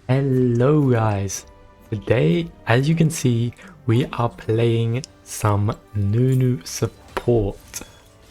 Hello guys, today as you can see we are playing some Nunu support,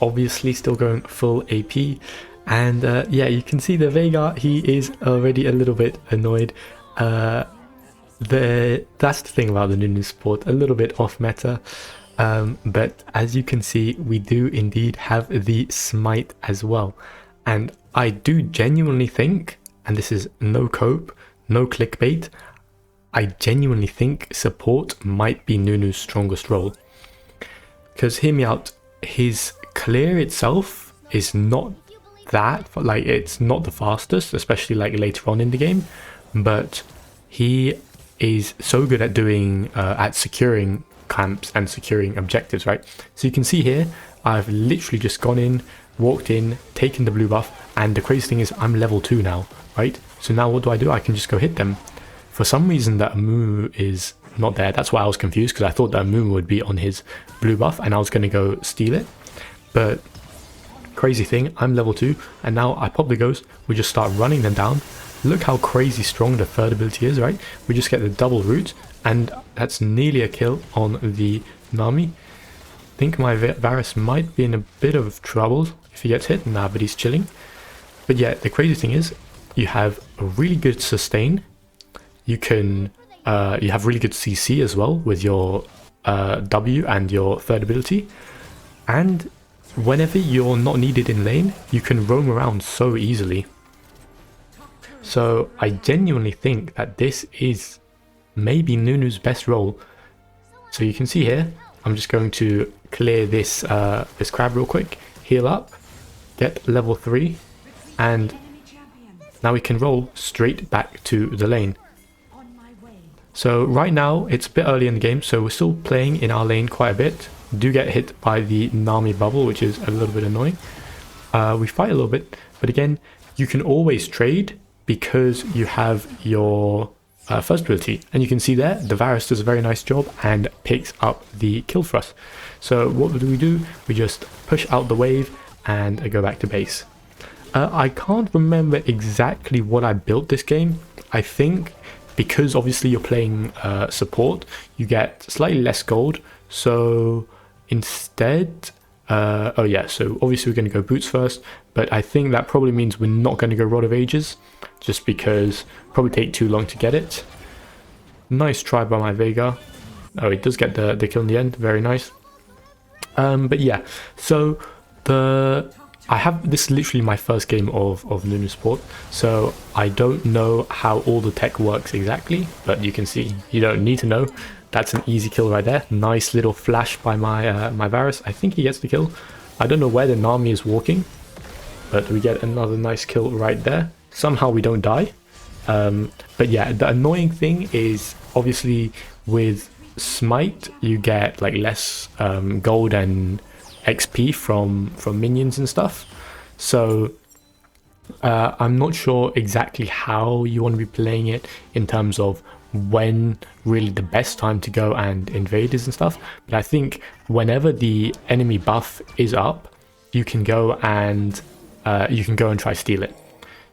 obviously still going full AP, and yeah, you can see the Veigar, he is already a little bit annoyed. That's the thing about the Nunu support, a little bit off meta, but as you can see we do indeed have the smite as well, and I do genuinely think, and this is no cope, no clickbait, I genuinely think support might be Nunu's strongest role. Because hear me out, his clear itself is not that, like it's not the fastest, especially like later on in the game, but he is so good at doing, at securing camps and securing objectives, right? So you can see here, I've literally just gone in, walked in, taken the blue buff, and the crazy thing is I'm level 2 now, right? So now what do? I can just go hit them. For some reason that Moo is not there. That's why I was confused, because I thought that Moo would be on his blue buff and I was going to go steal it. But crazy thing, I'm level 2 and now I pop the ghost, we just start running them down. Look how crazy strong the third ability is, right? We just get the double root and that's nearly a kill on the Nami. I think my Varus might be in a bit of trouble if he gets hit. Nah, but he's chilling. But yeah, the crazy thing is you have a really good sustain. You can you have really good CC as well with your W and your third ability. And whenever you're not needed in lane, you can roam around so easily. So I genuinely think that this is maybe Nunu's best role. So you can see here, I'm just going to clear this this crab real quick, heal up, get level 3, and now we can roll straight back to the lane. So right now it's a bit early in the game, so we're still playing in our lane quite a bit. Do get hit by the Nami bubble, which is a little bit annoying. We fight a little bit, but again, you can always trade because you have your first ability. And you can see there, the Varus does a very nice job and picks up the kill for us. So what do? We just push out the wave and go back to base. I can't remember exactly what I built this game. I think because obviously you're playing support, you get slightly less gold. So instead, oh yeah, so obviously we're going to go boots first, but I think that probably means we're not going to go Rod of Ages, just because it'll probably take too long to get it. Nice try by my Veigar. Oh, it does get the kill in the end, very nice. But yeah, so this is literally my first game of Nunu support, so I don't know how all the tech works exactly, but you can see, you don't need to know. That's an easy kill right there. Nice little flash by my my Varus. I think he gets the kill. I don't know where the Nami is walking, but we get another nice kill right there. Somehow we don't die. But yeah, the annoying thing is obviously with Smite you get like less gold and XP from minions and stuff. So I'm not sure exactly how you want to be playing it in terms of when really the best time to go and invade is and stuff, but I think whenever the enemy buff is up, you can go and try steal it.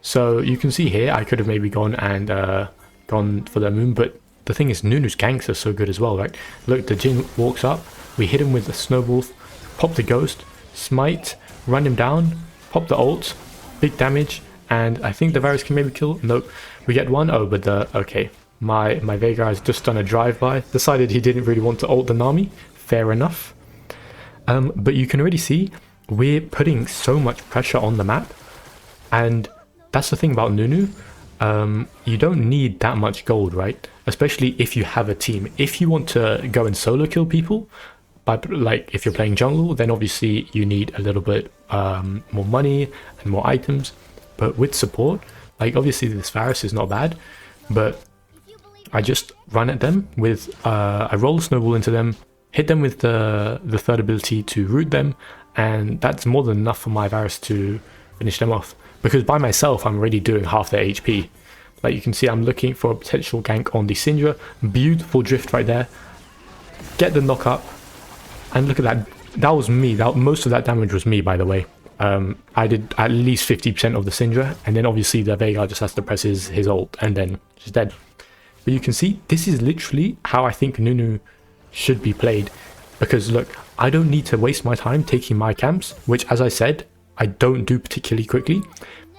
So you can see here I could have maybe gone for the moon, but the thing is Nunu's ganks are so good as well, right? Look, the Jin walks up, we hit him with the snowball, pop the ghost, smite, run him down, pop the ult, big damage, and I think the Varus can maybe kill. Nope, we get one. Oh, but okay. My Veigar has just done a drive-by, decided he didn't really want to ult the Nami, fair enough. But you can already see we're putting so much pressure on the map, and that's the thing about Nunu. You don't need that much gold, right? Especially if you have a team. If you want to go and solo kill people, but like if you're playing jungle, then obviously you need a little bit more money and more items. But with support, like obviously this Varus is not bad, but I just run at them with, I roll a snowball into them, hit them with the third ability to root them, and that's more than enough for my Varus to finish them off. Because by myself, I'm already doing half their HP. Like you can see, I'm looking for a potential gank on the Syndra. Beautiful drift right there. Get the knock up, and look at that. That was me. Most of that damage was me, by the way. I did at least 50% of the Syndra, and then obviously the Veigar just has to press his ult, and then she's dead. But you can see, this is literally how I think Nunu should be played. Because look, I don't need to waste my time taking my camps, which as I said, I don't do particularly quickly.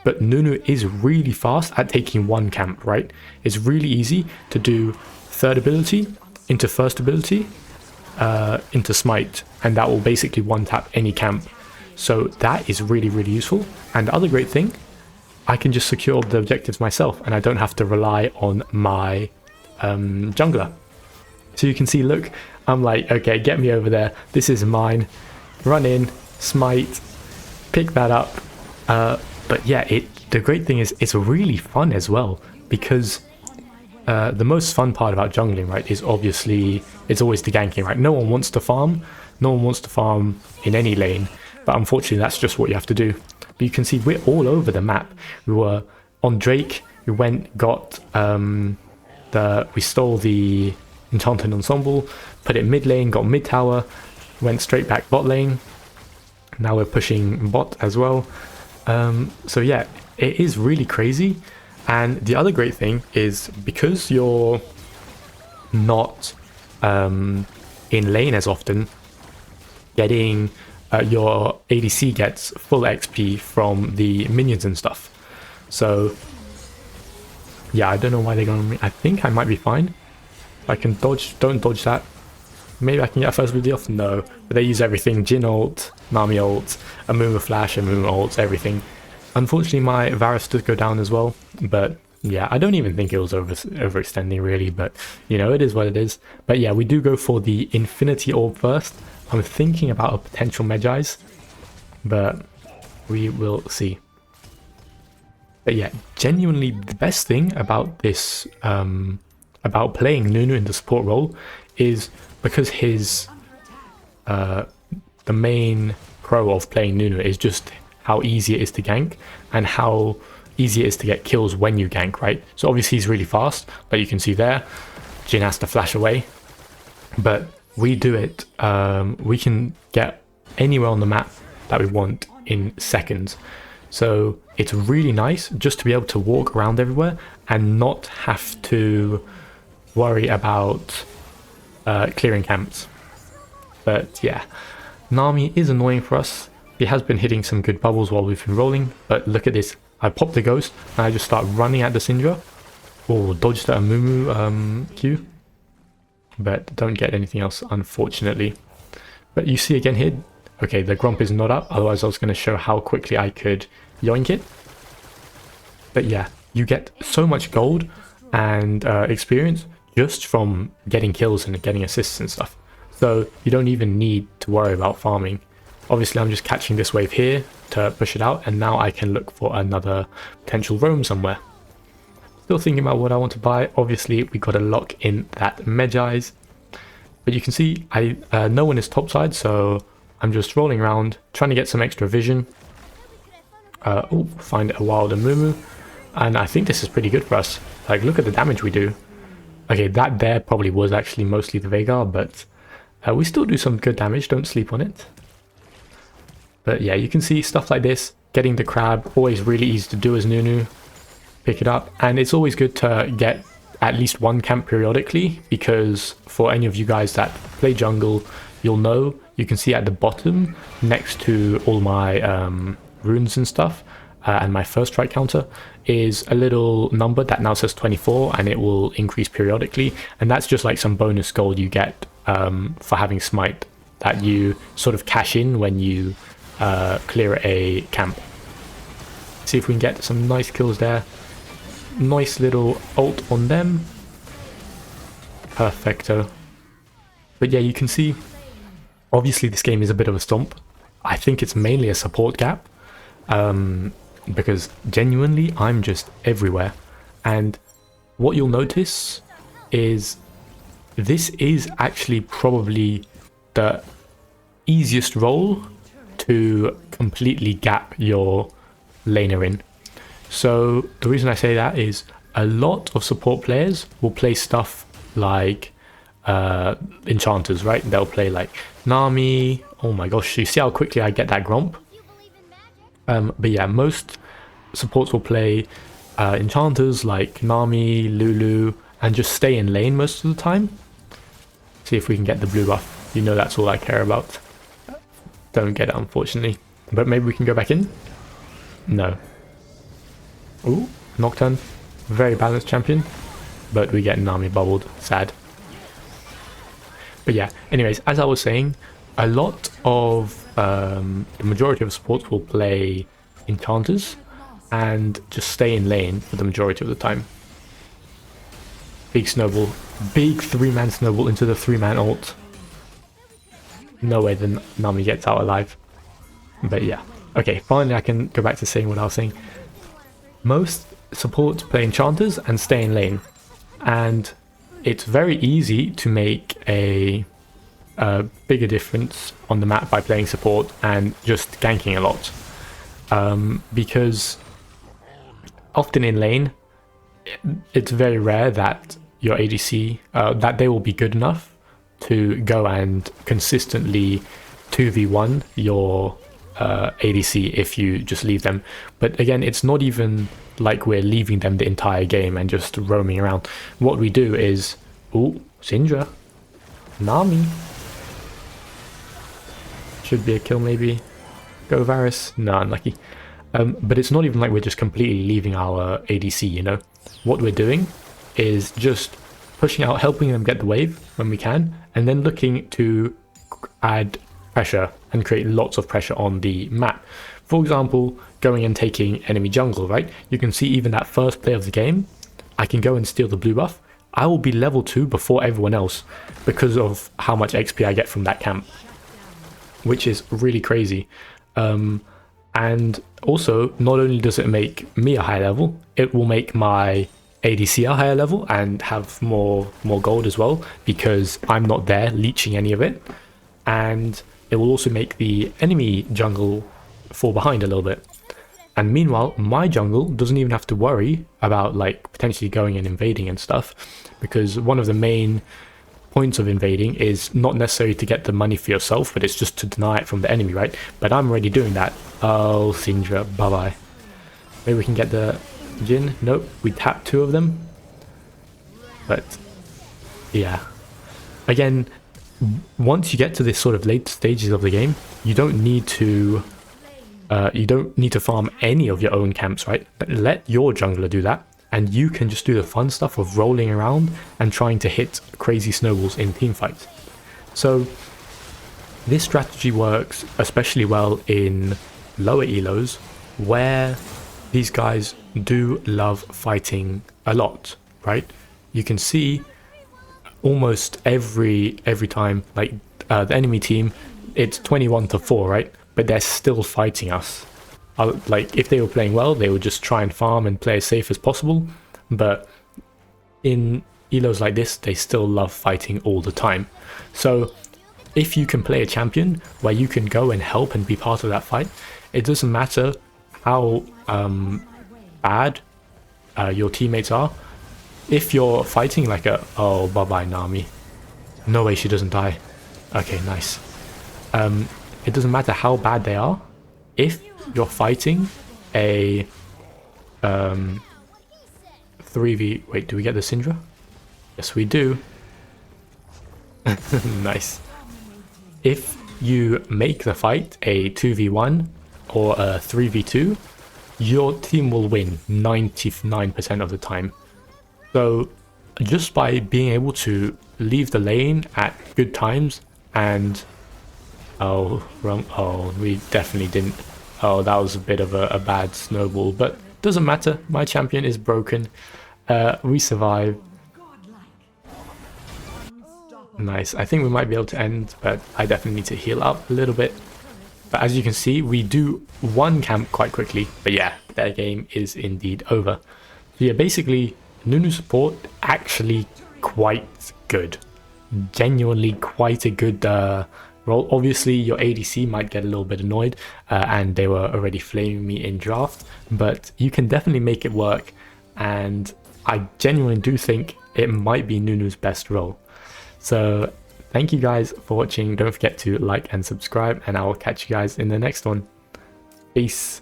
But Nunu is really fast at taking one camp, right? It's really easy to do third ability into first ability into smite, and that will basically one tap any camp. So that is really, really useful. And the other great thing, I can just secure the objectives myself and I don't have to rely on my jungler. So you can see, look, I'm like, okay, get me over there. This is mine. Run in, smite, pick that up. But yeah, the great thing is it's really fun as well, because the most fun part about jungling, right, is obviously it's always the ganking, right? No one wants to farm. No one wants to farm in any lane. But unfortunately, that's just what you have to do. But you can see we're all over the map. We were on Drake. We went, got we stole the Enchanted Ensemble, put it mid lane, got mid tower, went straight back bot lane. Now we're pushing bot as well. So yeah, it is really crazy. And the other great thing is, because you're not in lane as often, getting your ADC gets full XP from the minions and stuff. So yeah, I don't know why they're going on me. I think I might be fine. I can dodge, don't dodge that. Maybe I can get a first ability off? No. But they use everything. Jhin ult, Nami ult, Amumu flash, Amumu ult, everything. Unfortunately, my Varus did go down as well. But yeah, I don't even think it was overextending really. But you know, it is what it is. But yeah, we do go for the Infinity Orb first. I'm thinking about a potential Medjai's, but we will see. But yeah, genuinely the best thing about this, about playing Nunu in the support role, is because his, the main pro of playing Nunu is just how easy it is to gank and how easy it is to get kills when you gank, right? So obviously he's really fast, like you can see there. Jhin has to flash away, but we do it, we can get anywhere on the map that we want in seconds. So it's really nice just to be able to walk around everywhere and not have to worry about clearing camps. But yeah, Nami is annoying for us. He has been hitting some good bubbles while we've been rolling, but look at this. I pop the ghost and I just start running at the Syndra. Oh, dodge the Amumu Q. But don't get anything else, unfortunately. But you see again here, okay, the Gromp is not up, otherwise I was going to show how quickly I could yoink it. But yeah, you get so much gold and experience just from getting kills and getting assists and stuff. So you don't even need to worry about farming. Obviously I'm just catching this wave here to push it out, and now I can look for another potential roam somewhere. Still thinking about what I want to buy. Obviously we got to lock in that Medjai's, but you can see no one is topside, so I'm just rolling around trying to get some extra vision. Oh, find a wild Amumu, and I think this is pretty good for us. Like, look at the damage we do. Okay, that there probably was actually mostly the Veigar, but we still do some good damage, don't sleep on it. But yeah, you can see stuff like this, getting the crab, always really easy to do as Nunu. Pick it up, and it's always good to get at least one camp periodically, because for any of you guys that play jungle, you'll know, you can see at the bottom next to all my runes and stuff, and my first strike counter is a little number that now says 24, and it will increase periodically, and that's just like some bonus gold you get for having smite that you sort of cash in when you clear a camp. See if we can get some nice kills there. Nice little ult on them. Perfecto. But yeah, you can see, obviously this game is a bit of a stomp. I think it's mainly a support gap, because genuinely I'm just everywhere. And what you'll notice is this is actually probably the easiest role to completely gap your laner in. So the reason I say that is a lot of support players will play stuff like enchanters, right? They'll play like Nami. Oh my gosh, you see how quickly I get that Gromp? But yeah, most supports will play enchanters like Nami, Lulu, and just stay in lane most of the time. See if we can get the blue buff. You know that's all I care about. Don't get it, unfortunately. But maybe we can go back in? No. Ooh, Nocturne. Very balanced champion. But we get Nami bubbled. Sad. But yeah, anyways, as I was saying, a lot of the majority of supports will play enchanters and just stay in lane for the majority of the time. Big snowball. Big 3-man snowball into the 3-man ult. No way the Nami gets out alive. But yeah. Okay, finally I can go back to saying what I was saying. Most supports play enchanters and stay in lane. And it's very easy to make a bigger difference on the map by playing support and just ganking a lot. Because often in lane, it's very rare that your ADC, that they will be good enough to go and consistently 2v1 your ADC if you just leave them. But again, it's not even like we're leaving them the entire game and just roaming around. What we do is, ooh, Syndra, Nami. Should be a kill maybe. Go Varus. No, unlucky. But it's not even like we're just completely leaving our ADC, you know. What we're doing is just pushing out, helping them get the wave when we can, and then looking to add pressure and create lots of pressure on the map. For example, going and taking enemy jungle, right? You can see even that first play of the game, I can go and steal the blue buff. I will be level 2 before everyone else because of how much XP I get from that camp, which is really crazy. And also, not only does it make me a higher level, it will make my ADC a higher level and have more gold as well, because I'm not there leeching any of it. And it will also make the enemy jungle fall behind a little bit. And meanwhile, my jungle doesn't even have to worry about like potentially going and invading and stuff, because one of the main points of invading is not necessarily to get the money for yourself, but it's just to deny it from the enemy, right? But I'm already doing that. Oh, Syndra, bye-bye. Maybe we can get the Jhin. Nope, we tapped 2 of them. But yeah, again, once you get to this sort of late stages of the game, you don't need to farm any of your own camps, right? Let your jungler do that, and you can just do the fun stuff of rolling around and trying to hit crazy snowballs in teamfights. So this strategy works especially well in lower elos, where these guys do love fighting a lot, right? You can see almost every time, like the enemy team, it's 21-4, right? But they're still fighting us. Like if they were playing well, they would just try and farm and play as safe as possible. But in elos like this, they still love fighting all the time. So if you can play a champion where you can go and help and be part of that fight, it doesn't matter how bad your teammates are. If you're fighting like a, oh, bye-bye Nami. No way she doesn't die. Okay, nice. It doesn't matter how bad they are. If you're fighting a 3v... Wait, do we get the Syndra? Yes, we do. Nice. If you make the fight a 2v1 or a 3v2, your team will win 99% of the time. So just by being able to leave the lane at good times and... Oh, we definitely didn't. Oh, that was a bit of a bad snowball, but doesn't matter. My champion is broken. We survive. Nice. I think we might be able to end, but I definitely need to heal up a little bit. But as you can see, we do one camp quite quickly. But yeah, their game is indeed over. So yeah, basically, Nunu support actually quite good. Genuinely quite a good role. Obviously, your ADC might get a little bit annoyed, and they were already flaming me in draft, but you can definitely make it work, and I genuinely do think it might be Nunu's best role. So thank you guys for watching. Don't forget to like and subscribe, and I will catch you guys in the next one. Peace.